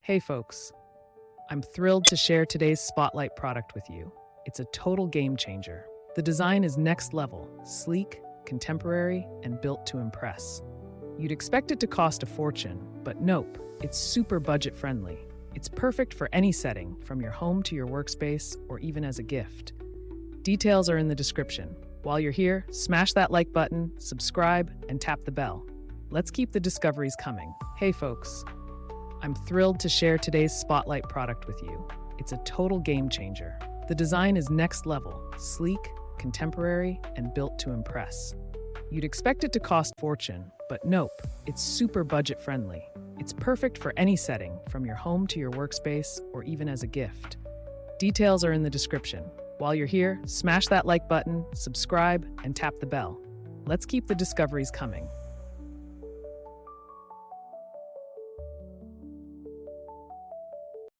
Hey folks, I'm thrilled to share today's spotlight product with you. It's a total game changer. The design is next level, sleek, contemporary, and built to impress. You'd expect it to cost a fortune, but nope, it's super budget friendly. It's perfect for any setting, from your home to your workspace, or even as a gift. Details are in the description. While you're here, smash that like button, subscribe, and tap the bell. Let's keep the discoveries coming. Hey folks, I'm thrilled to share today's spotlight product with you. It's a total game changer. The design is next level, sleek, contemporary, and built to impress. You'd expect it to cost a fortune, but nope, it's super budget friendly. It's perfect for any setting, from your home to your workspace, or even as a gift. Details are in the description. While you're here, smash that like button, subscribe, and tap the bell. Let's keep the discoveries coming.